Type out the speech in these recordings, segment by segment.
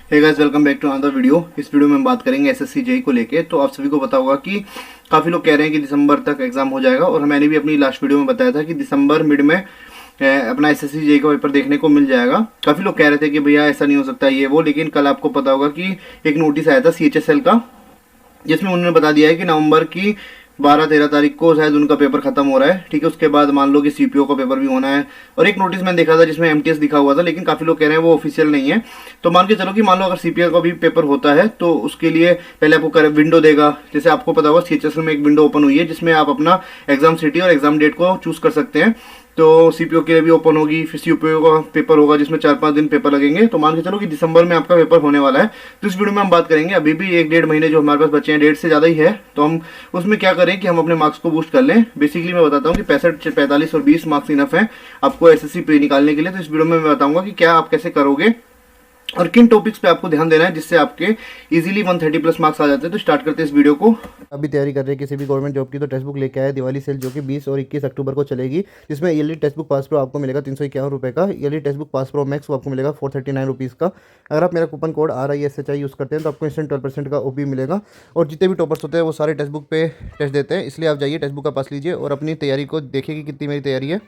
Hey guys, welcome back to another video. इस video में हम बात करेंगे एसएससी जेईई को लेके। तो आप सभी को पता होगा कि काफ़ी लोग कह रहे हैं कि दिसंबर तक एग्जाम हो जाएगा, और मैंने भी अपनी लास्ट वीडियो में बताया था कि दिसंबर मिड में अपना एसएससी जेईई का पेपर देखने को मिल जाएगा। काफ़ी लोग कह रहे थे कि भैया ऐसा नहीं हो सकता ये वो, लेकिन कल आपको पता होगा कि एक नोटिस आया था CHSL का, जिसमें उन्होंने बता दिया है कि नवंबर की 12-13 तारीख को शायद उनका पेपर खत्म हो रहा है। ठीक है, उसके बाद मान लो कि सीपीओ का पेपर भी होना है। और एक नोटिस मैंने देखा था जिसमें एमटीएस लिखा हुआ था, लेकिन काफी लोग कह रहे हैं वो ऑफिशियल नहीं है। तो मान के चलो कि मान लो अगर सीपीओ का भी पेपर होता है तो उसके लिए पहले आपको विंडो देगा। जैसे आपको पता होगा CHSL में एक विंडो ओपन हुई है जिसमें आप अपना एग्जाम सिटी और एग्जाम डेट को चूज कर सकते हैं। तो सीपीओ के लिए भी ओपन होगी, फिर सीपीओ का पेपर होगा जिसमें 4-5 दिन पेपर लगेंगे। तो मान के चलो कि दिसंबर में आपका पेपर होने वाला है। तो इस वीडियो में हम बात करेंगे, अभी भी 1-1.5 महीने जो हमारे पास बचे हैं, 1.5 से ज़्यादा ही है, तो हम उसमें क्या करें कि हम अपने मार्क्स को बूस्ट कर लें। बेसिकली मैं बताता हूँ कि 65, 45 और 20 मार्क्स इनफ है आपको एसएससी प्री निकालने के लिए। तो इस वीडियो में मैं बताऊंगा कि क्या आप कैसे करोगे और किन टॉपिक्स पे आपको ध्यान देना है जिससे आपके इजीली 130+ मार्क्स आ जाते हैं। तो स्टार्ट करते हैं इस वीडियो को। अभी तैयारी कर रहे हैं किसी भी गवर्नमेंट जॉब की तो टेक्स्ट बुक लेके आए दिवाली सेल, जो कि 20 और 21 अक्टूबर को चलेगी, जिसमें yearly text book pass pro आपको मिलेगा 351 रुपये का। Yearly text book pass pro max वो आपको मिलेगा 439 रुपीज़ का। अगर आप मेरा कूपन कोड RISHI यूज़ करते हैं तो आपको इंस्टेंट 12% का OP मिलेगा। और जितने भी टॉपर्स होते हैं वो सारे टेक्स्ट बुक पे टेस्ट देते हैं, इसलिए आप जाइए टेक्स्ट बुक का पास लीजिए और अपनी तैयारी को देखिए कि कितनी मेरी तैयारी है।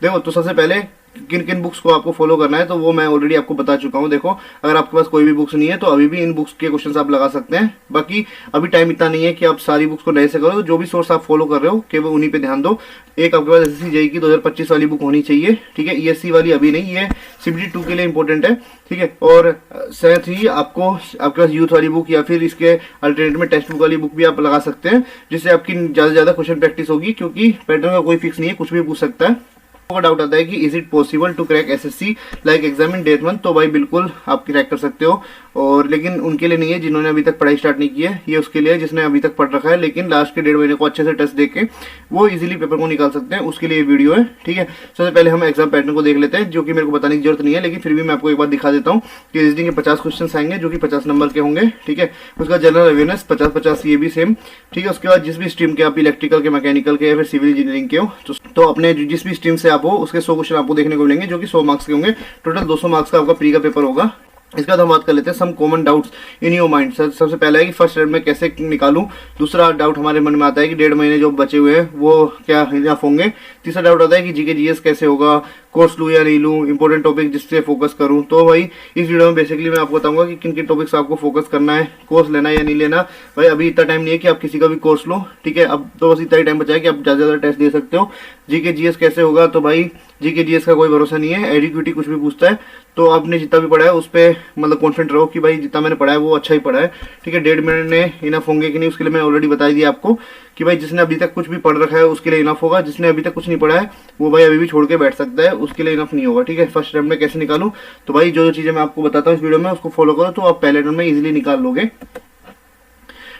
देखो, तो सबसे पहले किन किन बुक्स को आपको फॉलो करना है तो वो मैं ऑलरेडी आपको बता चुका हूँ। देखो, अगर आपके पास कोई भी बुक्स नहीं है तो अभी भी इन बुक्स के क्वेश्चंस आप लगा सकते हैं। बाकी अभी टाइम इतना नहीं है कि आप सारी बुक्स को नए से करो। तो जो भी सोर्स आप फॉलो कर रहे हो केवल उन्हीं पे ध्यान दो। एक आपके पास एसएससी जेईई की 2025 वाली बुक होनी चाहिए। ठीक है, ESC वाली अभी नहीं, ये CBT 2 के लिए इंपॉर्टेंट है। ठीक है, और साथ ही आपको आपके पास यूथ वाली बुक या फिर इसके अल्टरनेट में टेक्स्ट बुक वाली बुक भी आप लगा सकते हैं, जिससे आपकी ज़्यादा से ज़्यादा क्वेश्चन प्रैक्टिस होगी, क्योंकि पैटर्न का कोई फिक्स नहीं है, कुछ भी पूछ सकता है। को डाउट आता है कि is it possible to crack SSC like exam in date 1, तो भाई बिल्कुल आप क्रैक कर सकते हो। और लेकिन उनके लिए नहीं है जिन्होंने अभी तक पढ़ाई स्टार्ट नहीं की है, ये उसके लिए जिसने अभी तक पढ़ रखा है लेकिन लास्ट के 1.5 महीने को अच्छे से टेस्ट देके वो इजीली पेपर को निकाल सकते हैं, उसके लिए ये वीडियो है। ठीक है, सबसे पहले हम एग्जाम पैटर्न को देख लेते हैं, जो कि मेरे को बताने की जरूरत नहीं है, लेकिन फिर भी मैं आपको एक बार दिखा देता हूँ कि रीजनिंग के 50 क्वेश्चन आएंगे जो कि 50 नंबर के होंगे। ठीक है, उसका जनरल अवेयरनेस 50-50 ये भी सेम। ठीक है, उसके बाद जिस भी स्ट्रीम के आप इलेक्ट्रिकल के, मैकेनिकल के या फिर सिविल इंजीनियरिंग के हो तो अपने जिस भी स्ट्रीम से आप हो उसके 100 क्वेश्चन आपको देखने को मिलेंगे, जो कि 100 मार्क्स के होंगे। टोटल 200 मार्क्स का आपका प्री का पेपर होगा। इसके बाद हम बात कर लेते हैं some common doubts in your mind. सबसे पहला है कि फर्स्ट अटेम्प्ट में कैसे निकालूं। दूसरा डाउट हमारे मन में आता है कि 1.5 महीने जो बचे हुए हैं वो क्या इनफ होंगे। तीसरा डाउट आता है कि जीके जीएस कैसे होगा, कोर्स लूँ या नहीं लूँ, इंपॉर्टेंट टॉपिक जिससे फोकस करूँ। तो भाई इस वीडियो में बेसिकली मैं आपको बताऊंगा कि किन किन टॉपिक्स आपको फोकस करना है, कोर्स लेना है या नहीं लेना। भाई अभी इतना टाइम नहीं है कि आप किसी का भी कोर्स लो। ठीक है, अब तो बस इतना ही टाइम बचा है कि आप ज़्यादा ज़्यादा टेस्ट दे सकते हो। जीके जीएस कैसे होगा, तो भाई जीके जीएस का कोई भरोसा नहीं है, एडिक्यूटी कुछ भी पूछता है। तो आपने जितना भी पढ़ा है उस पर मतलब कॉन्फिडेंट रहो कि भाई जितना मैंने पढ़ा है वो अच्छा ही पढ़ा है। ठीक है, 1.5 महीने इनफ होंगे कि नहीं उसके लिए मैं ऑलरेडी बता दिया आपको कि भाई जिसने अभी तक कुछ भी पढ़ रखा है उसके लिए इनफ होगा, जिसने अभी तक कुछ नहीं पढ़ा है वो भाई अभी भी छोड़ के बैठ सकता है, उसके लिए इनफ नहीं होगा। ठीक है, फर्स्ट अटेम्प्ट में कैसे निकालूं, तो भाई जो चीजें मैं आपको बताता हूँ इस वीडियो में उसको फॉलो करो तो आप पहले अटेम्प्ट में इजीली निकाल लोगे।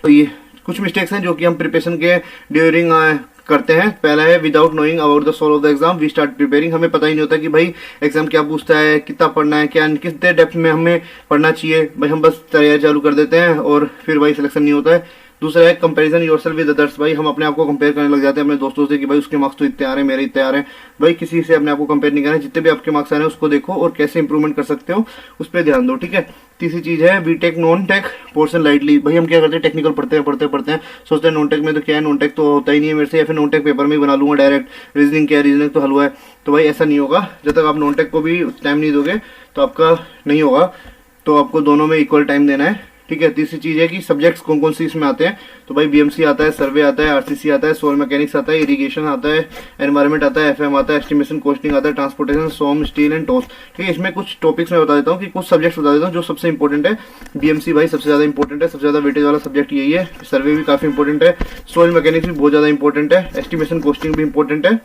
तो ये कुछ मिस्टेक्स हैं जो कि हम प्रिपरेशन के ड्यूरिंग करते हैं। पहला है without knowing about the soul of the exam we start preparing. हमें पता ही नहीं होता कि भाई एग्जाम क्या पूछता है, कितना पढ़ना है, क्या कितने डेप्थ में हमें पढ़ना चाहिए। भाई हम बस तैयारी चालू कर देते हैं और फिर भाई सिलेक्शन नहीं होता है। दूसरा है कंपैरिजन योरसेल्फ विद अदर्स। भाई हम अपने आप को कंपेयर करने लग जाते हैं अपने दोस्तों से कि भाई उसके मार्क्स तो इतने आ रहे हैं, मेरे इतने आ रहे हैं। भाई किसी से अपने आप को कंपेयर नहीं करना है, जितने भी आपके मार्क्स आ रहे हैं उसको देखो और कैसे इंप्रूवमेंट कर सकते हो उस पर ध्यान दो। ठीक है, तीसरी चीज है we take non tech portion lightly. भाई हम क्या करते हैं, टेक्निकल पढ़ते हैं सोचते हैं नॉन टेक में तो क्या है, नॉन टेक तो होता ही नहीं है मेरे से, या फिर नॉन टेक पेपर में ही बना लूंगा डायरेक्ट। रीजनिंग क्या है, रीजनिंग तो हलवा है। तो भाई ऐसा नहीं होगा, जब तक आप नॉन टेक को भी टाइम नहीं दोगे तो आपका नहीं होगा। तो आपको दोनों में इक्वल टाइम देना है। ठीक है, तीसरी चीज है कि सब्जेक्ट्स कौन कौन सी इसमें आते हैं, तो भाई BMC आता है, सर्वे आता है, RCC आता है, सोल मैकेनिक्स आता है, इरिगेशन आता है, एनवायरमेंट आता है, FM आता है, एस्टिमेशन कॉस्टिंग आता है, ट्रांसपोर्टेशन, सोम, स्टील एंड टोस। ठीक है, इसमें कुछ टॉपिक्स मैं बता देता हूँ कि कुछ सब्जेक्ट्स बता देता हूँ जो सबसे इंपॉर्टेंट है। BMC भाई सबसे ज्यादा इंपॉर्टेंट है, सबसे ज्यादा वेटेज वाला सब्जेक्ट यही है। सर्वे भी काफी इंपॉर्टेंट है, सोल मैकेनिक्स भी बहुत ज्यादा इंपॉर्टेंट है, एस्टिमेशन कॉस्टिंग भी इंपॉर्टेंट है।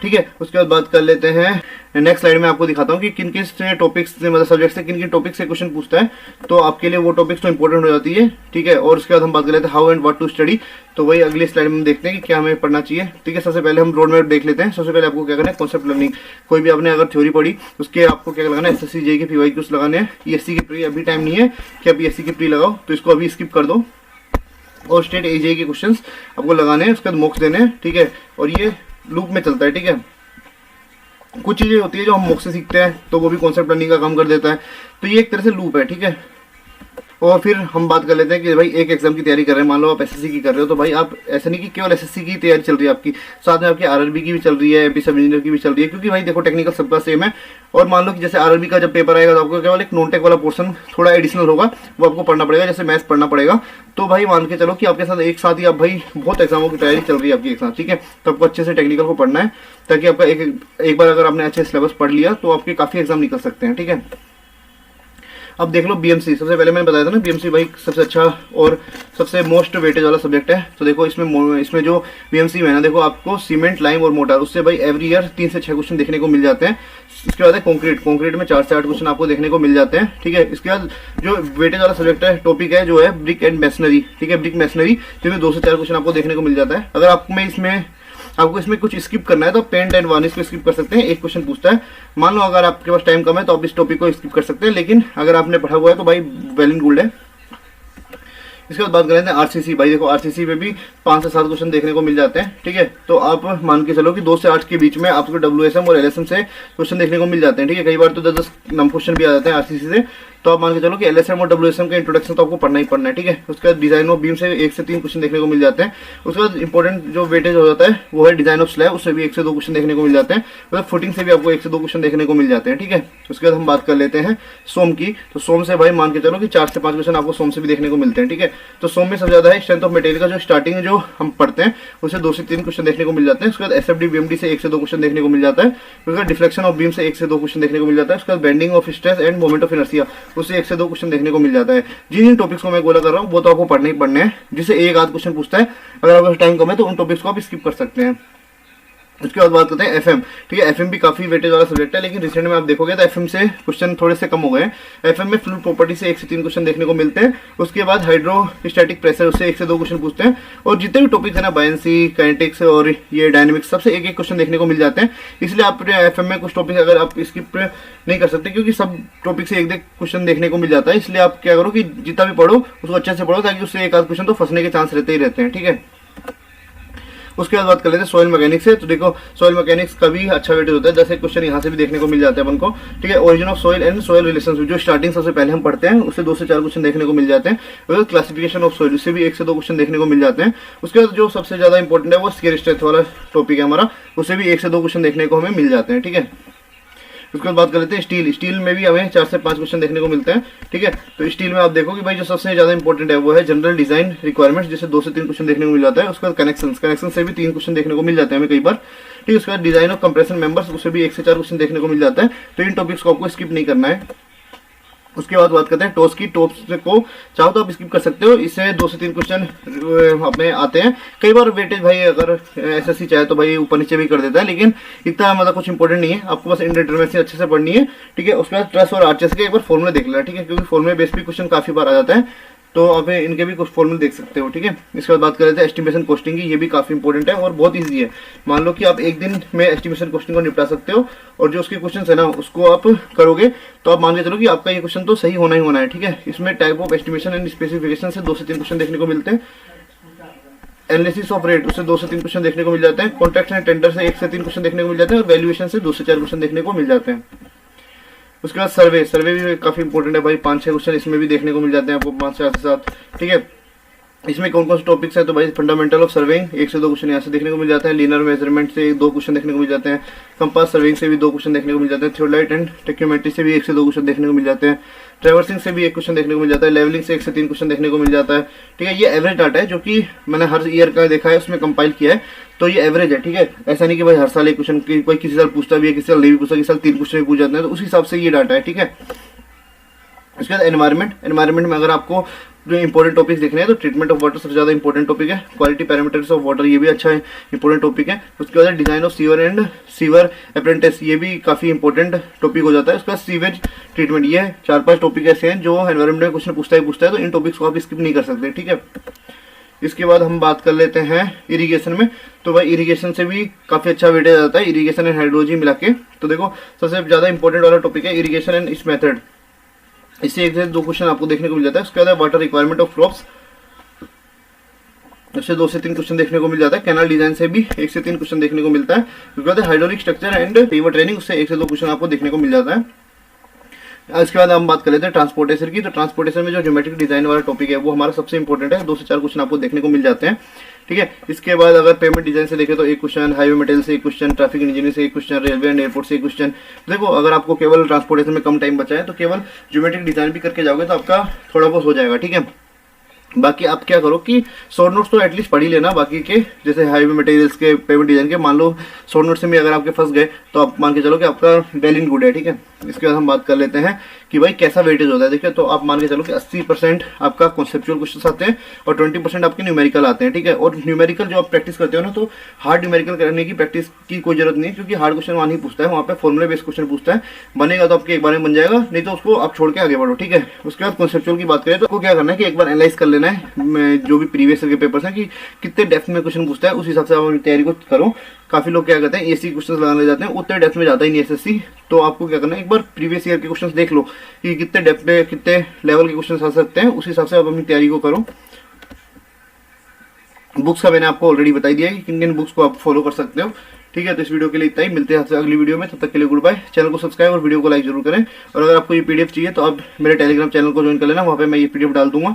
ठीक है, उसके बाद बात कर लेते हैं नेक्स्ट स्लाइड में आपको दिखाता हूँ कि किन किन टॉपिक्स से मतलब सब्जेक्ट से किन किन टॉपिक से क्वेश्चन पूछता है, तो आपके लिए वो टॉपिक्स तो इंपॉर्टेंट हो जाती है। ठीक है, और उसके बाद हम बात कर लेते हैं how and what to study. तो वही अगली स्लाइड में देखते हैं कि क्या हमें पढ़ना चाहिए। ठीक है, सबसे पहले हम रोड मैप देख लेते हैं। सबसे पहले आपको क्या करना है, कॉन्सेप्ट लर्निंग। कोई भी आपने अगर थ्योरी पढ़ी उसके आपको क्या लगाना है, एसएससी जेईई के PYQs लगाने हैं। ESC की प्री अभी टाइम नहीं है कि आप ESC की प्री लगाओ, तो इसको अभी स्किप कर दो। और स्टेट AJE के क्वेश्चन आपको लगाने हैं, उसके बाद मॉक्स देने हैं। ठीक है, और ये लूप में चलता है। ठीक है, कुछ चीज़ें होती है जो हम मॉक से सीखते हैं तो वो भी कॉन्सेप्ट लर्निंग का काम कर देता है। तो ये एक तरह से लूप है, ठीक है। और फिर हम बात कर लेते हैं कि भाई एक एग्जाम की तैयारी कर रहे हैं, मान लो आप एसएससी की कर रहे हो, तो भाई आप ऐसा नहीं कि केवल एसएससी की तैयारी चल रही है आपकी, साथ में आपकी आरआरबी की भी चल रही है, एपी सब इंजीनियर की भी चल रही है, क्योंकि भाई देखो टेक्निकल सबका सेम है। और मान लो कि जैसे आरआरबी का जब पेपर आएगा तो आपको केवल एक नॉन टेक वाला पोर्शन थोड़ा एडिशनल होगा, वो आपको पढ़ना पड़ेगा, जैसे मैथ्स पढ़ना पड़ेगा। तो भाई मान के चलो कि आपके साथ एक साथ ही आप भाई बहुत एग्जामों की तैयारी चल रही है आपकी एक साथ, ठीक है। तो आपको अच्छे से टेक्निकल को पढ़ना है, ताकि आपका एक बार अगर आपने अच्छे सिलेबस पढ़ लिया तो आपके काफ़ी एग्जाम निकल सकते हैं, ठीक है। अब देख लो बीएमसी, सबसे पहले मैंने बताया था ना बीएमसी भाई सबसे अच्छा और सबसे मोस्ट वेटेज वाला सब्जेक्ट है। तो देखो इसमें जो बीएमसी में है ना, देखो आपको सीमेंट, लाइम और मोटार, उससे भाई एवरी ईयर 3 से 6 क्वेश्चन देखने को मिल जाते हैं। इसके बाद है कंक्रीट में 4 से 8 क्वेश्चन आपको देखने को मिल जाते हैं, ठीक है। इसके बाद जो वेटेज वाला सब्जेक्ट है, टॉपिक है, जो है ब्रिक एंड मैसनरी, ठीक है, ब्रिक मैसनरी, जिसमें 2 से 4 क्वेश्चन आपको देखने को मिल जाता है। अगर आपको इसमें कुछ स्किप करना है तो पेंट एंड वार्निश को स्किप कर सकते हैं, एक क्वेश्चन पूछता है। मान लो अगर आपके पास टाइम कम है तो आप इस टॉपिक को स्किप कर सकते हैं, लेकिन अगर आपने पढ़ा हुआ है तो भाई वेल एंड गुड है। इसके बाद बात कर लेते हैं आरसीसी। भाई देखो आरसीसी में भी 5 से 7 क्वेश्चन देखने को मिल जाते हैं, ठीक है। तो आप मान के चलो कि 2 से 8 के बीच में आपको डब्ल्यूएसएम और एलएसएम से क्वेश्चन देखने को मिल जाते हैं, ठीक है। कई बार तो 10-10 क्वेश्चन भी आ जाते हैं आरसीसी से। तो आप मान के चलो कि एलएसएम और डब्ल्यूएसएम का इंट्रोडक्शन तो आपको पढ़ना ही पढ़ना है, ठीक है। उसके बाद डिजाइन ऑफ बीम से 1 से 3 क्वेश्चन देखने को मिल जाते हैं। उसके बाद इंपॉर्टेंट जो वेटेज हो जाता है वो है डिजाइन ऑफ स्लैब, उससे भी 1 से 2 क्वेश्चन देखने को मिल जाते हैं। मतलब फुटिंग से भी आपको 1 से 2 क्वेश्चन देखने को मिल जाते हैं, ठीक है। उसके बाद हम बात कर लेते हैं सोम की। तो सोम से भाई मान के चलो कि 4 से 5 क्वेश्चन आपको सोम से भी देखने को मिलते हैं, ठीक है। तो सोम में सबसे ज्यादा है स्ट्रेंथ ऑफ मटेरियल का जो स्टार्टिंग जो हम पढ़ते हैं उससे 2 से 3 क्वेश्चन देखने को मिल जाते हैं। उसके बाद एसएफडी बीएमडी से 1 से 2 क्वेश्चन देखने को मिल जाता है। उसके बाद डिफ्लेक्शन ऑफ बीम से 1 से 2 क्वेश्चन देखने को मिल जाता है। उसके बाद bending of stress end moment of inertia, उससे 1 से 2 क्वेश्चन देखने को मिल जाता है। जिन टॉपिक्स को मैं बोला कर रहा हूँ वो तो आपको पढ़ने ही पढ़ने हैं, जिससे एक आध क्वेश्चन पूछता है। अगर आपका टाइम कम है तो उन टॉपिक्स को आप स्किप कर सकते हैं। उसके बाद बात करते हैं एफएम, ठीक है। एफएम भी काफी वेटेज वाला सब्जेक्ट है, लेकिन रिसेंट में आप देखोगे तो एफएम से क्वेश्चन थोड़े से कम हो गए हैं। एफएम में फ्लूइड प्रॉपर्टी से 1 से 3 क्वेश्चन देखने को मिलते हैं। उसके बाद हाइड्रोस्टैटिक प्रेशर, उससे 1 से 2 क्वेश्चन पूछते हैं। और जितने भी टॉपिक है ना, बायनेंसी, काइनेटिक्स और ये डायनेमिक्स, सबसे 1-1 क्वेश्चन देखने को मिल जाते हैं। इसलिए आप एफएम में कुछ टॉपिक अगर आप स्किप नहीं कर सकते, क्योंकि सब टॉपिक से 1-1 क्वेश्चन देखने को मिल जाता है। इसलिए आप क्या करो कि जितना भी पढ़ो उसको अच्छे से पढ़ो, ताकि उससे एक आध क्वेश्चन तो फंसने के चांस रहते ही रहते हैं, ठीक है। उसके बाद बात कर लेते हैं सॉइल मैकेनिक्स से। तो देखो सॉइल मैकेनिक्स का भी अच्छा वेटेज होता है, जैसे क्वेश्चन यहाँ से भी देखने को मिल जाते हैं अपन को, ठीक है। Origin of soil and soil relationship, जो स्टार्टिंग सबसे पहले हम पढ़ते हैं, उससे 2 से 4 क्वेश्चन देखने को मिल जाते हैं। क्लासिफिकेशन ऑफ सॉइल, उससे भी 1 से 2 क्वेश्चन देखने को मिल जाते हैं। उसके बाद जो सबसे ज्यादा इंपॉर्टेंट है वो स्केल स्ट्रेंथ वाला टॉपिक है हमारा, उससे भी 1 से 2 क्वेश्चन देखने को हमें मिल जाते हैं, ठीक है। उसके बाद बात कर लेते हैं स्टील में भी हमें 4 से 5 क्वेश्चन देखने को मिलते हैं, ठीक है। तो स्टील में आप देखो कि भाई जो सबसे ज्यादा इंपॉर्टेंट है वो है जनरल डिजाइन रिक्वायरमेंट्स, जिससे 2 से 3 क्वेश्चन देखने को मिल जाता है। उसके बाद कनेक्शन से भी 3 क्वेश्चन देखने को मिल जाते हैं हमें कई बार, ठीक है। उसके बाद डिजाइन ऑफ कंप्रेशन मेंबर्स, उससे भी 1 से 4 क्वेश्चन देखने को मिल जाता है। तो इन टॉपिक्स को आपको स्किप नहीं करना है। उसके बाद बात करते हैं टॉस की। टॉस को चाहो तो आप स्किप कर सकते हो, इससे 2 से 3 क्वेश्चन हमें आते हैं। कई बार वेटेज भाई अगर एसएससी चाहे तो भाई ऊपर नीचे भी कर देता है, लेकिन इतना मतलब कुछ इंपॉर्टेंट नहीं है। आपको बस इंडिटरमिनेसी अच्छे से पढ़नी है, ठीक है। उसके बाद ट्रस और आर्चेस के एक बार फॉर्मूला देख लेना, ठीक है, क्योंकि फॉर्मूले बेस भी क्वेश्चन काफी बार आ जाता है, तो आप इनके भी कुछ फॉर्मूले देख सकते हो, ठीक है। इसके बाद बात कर लेते हैं एस्टिमेशन कॉस्टिंग की। ये भी काफी इंपॉर्टेंट है और बहुत ईजी है। मान लो कि आप एक दिन में एस्टिमेशन कॉस्टिंग को निपटा सकते हो, और जो उसके क्वेश्चन है ना उसको आप करोगे तो आप मान के चलो कि आपका ये क्वेश्चन तो सही होना ही होना है, ठीक है। इसमें type of estimation and specification से 2 से 3 क्वेश्चन देखने को मिलते हैं। एनालिसिस ऑफ रेट, उससे 2 से 3 क्वेश्चन देखने को मिल जाते हैं। कॉन्ट्रैक्ट एंड टेंडर से 1 से 3 क्वेश्चन देखने को मिल जाते हैं। और वैल्यूएशन से 2 से 4 क्वेश्चन देखने को मिल जाते हैं। उसके बाद सर्वे भी काफी इंपॉर्टेंट है भाई, 5-6 क्वेश्चन इसमें भी देखने को मिल जाते हैं आपको, 5 से 7, ठीक है। इसमें कौन कौन से टॉपिक्स है, तो भाई फंडामेंटल ऑफ सर्वेइंग 1 से 2 क्वेश्चन यहाँ से देखने को मिल जाते हैं। लीनियर मेजरमेंट से 2 क्वेश्चन देखने को मिल जाते हैं। कंपास सर्वेइंग से भी 2 क्वेश्चन देखने को मिल जाते हैं। थियोडाइट एंड टेक्योमेट्री से भी 1 से 2 क्वेश्चन देखने को मिल जाते हैं। ट्रेवर्सिंग से भी 1 क्वेश्चन देखने को मिल जाता है। लेवलिंग से 1 से 3 क्वेश्चन देखने को मिल जाता है, ठीक है। ये एवरेज डाटा है जो कि मैंने हर ईयर का देखा है, उसमें कंपाइल किया है, तो ये एवरेज है, ठीक है। ऐसा नहीं कि भाई हर साल एक क्वेश्चन, कोई किसी साल पूछता भी है, किसी साल नहीं भी पूछता, किसी साल 3 क्वेश्चन भी पूछ जाते हैं, तो उस हिसाब से ये डाटा है, ठीक है। उसके बाद एनवायरमेंट में अगर आपको जो इंपॉर्टेंट टॉपिक्स देखने हैं तो ट्रीटमेंट ऑफ वाटर सबसे ज्यादा इंपॉर्टेंट टॉपिक है। क्वालिटी पैरामीटर्स ऑफ वाटर, ये भी अच्छा है, इंपॉर्टेंट टॉपिक है। उसके बाद design of sewer and sewer apprentice, ये भी काफी इंपॉर्टेंट टॉपिक हो जाता है। उसके बाद सीवेज ट्रीटमेंट, ये 4-5 टॉपिक ऐसे हैं जो एनवायरमेंट में क्वेश्चन पूछता है, तो इन टॉपिक्स को आप स्किप नहीं कर सकते, ठीक है। इसके बाद हम बात कर लेते हैं इरिगेशन में। तो भाई इरिगेशन से भी काफी अच्छा वेटेज आता है, इरिगेशन एंड हाइड्रोलॉजी मिला के। तो देखो सबसे ज्यादा इंपॉर्टेंट वाला टॉपिक है इरिगेशन एंड इट्स मेथड, इससे 1 से 2 क्वेश्चन आपको देखने को मिल जाता है। उसके बाद वाटर रिक्वायरमेंट ऑफ क्रॉप्स, उससे 2 से 3 क्वेश्चन देखने को मिल जाता है। कैनाल डिजाइन से भी 1 से 3 क्वेश्चन देखने को मिलता है, क्योंकि hydraulic structure and river training, उससे 1 से 2 क्वेश्चन आपको देखने को मिल जाता है। इसके बाद हम बात कर लेते हैं ट्रांसपोर्टेशन की। तो ट्रांसपोर्टेशन में जो ज्योमेट्रिक डिजाइन वाला टॉपिक है वो हमारा सबसे इंपॉर्टेंट है, 2 से 4 क्वेश्चन आपको देखने को मिल जाते हैं, ठीक है। इसके बाद अगर पेमेंट डिजाइन से देखें तो 1 क्वेश्चन, हाईवे मटेरियल से 1 क्वेश्चन, ट्रैफिक इंजीनियरिंग से 1 क्वेश्चन, रेलवे एंड एयरपोर्ट से 1 क्वेश्चन। देखो अगर आपको केवल ट्रांसपोर्टेशन में कम टाइम बचा है तो केवल ज्योमेट्रिक डिजाइन भी करके जाओगे तो आपका थोड़ा बहुत हो जाएगा, ठीक है। बाकी आप क्या करो कि शॉर्ट नोट्स तो एटलीस्ट पढ़ ही लेना, बाकी के जैसे हाईवे मटेरियल्स के, पेमेंट डिजाइन के, मान लो शॉर्ट नोट्स में अगर आपके फंस गए तो आप मान के चलो कि आपका वेल इन गुड है, ठीक है। इसके बाद हम बात कर लेते हैं कि भाई कैसा वेटेज होता है। देखिए तो आप मान के चलो कि 80% आपका कॉन्सेप्चुअल क्वेश्चन आते हैं और 20% आपके न्यूमेरिकल आते हैं, ठीक है। और न्यूमेरिकल जो आप प्रैक्टिस करते हो ना, तो हार्ड न्यूमेरिकल करने की प्रैक्टिस की कोई जरूरत नहीं है, क्योंकि हार्ड क्वेश्चन वहाँ नहीं पूछता है, वहाँ पे फॉर्मुले बेस्ड क्वेश्चन पूछता है। बनेगा तो आपके एक बार में बन जाएगा, नहीं तो उसको आप छोड़ के आगे बढ़ो, ठीक है। उसके बाद कॉन्सेप्चुअल की बात करें तो आपको क्या करना है कि एक बार एनालाइज कर लेना है जो भी प्रीवियस ईयर के पेपर्स हैं कि कितने डेप्थ में क्वेश्चन पूछता है, उस हिसाब से आप अपनी तैयारी को करो। काफी लोग क्या करते हैं एसी क्वेश्चंस लगाने जाते हैं, उतने डेप्थ में जाता ही नहीं एसएससी। तो आपको क्या करना है, एक बार प्रीवियस ईयर के क्वेश्चंस देख लो कि कितने डेप्थ में, कितने लेवल के क्वेश्चंस आ सकते हैं, उस हिसाब से आप अपनी तैयारी को करो। बुक्स का मैंने आपको ऑलरेडी बता दिया कि किन किन बुक्स को आप फॉलो कर सकते हो, ठीक है। तो इस वीडियो के लिए इतना ही, मिलते हैं आपसे अगली वीडियो में, तब तक के लिए गुड बाय। चैनल को सब्सक्राइब और वीडियो को लाइक जरूर करें। और अगर आपको ये पीडीएफ चाहिए तो आप मेरे टेलीग्राम चैनल को ज्वाइन कर लेना, वहाँ पे मैं ये पीडीएफ डाल दूंगा।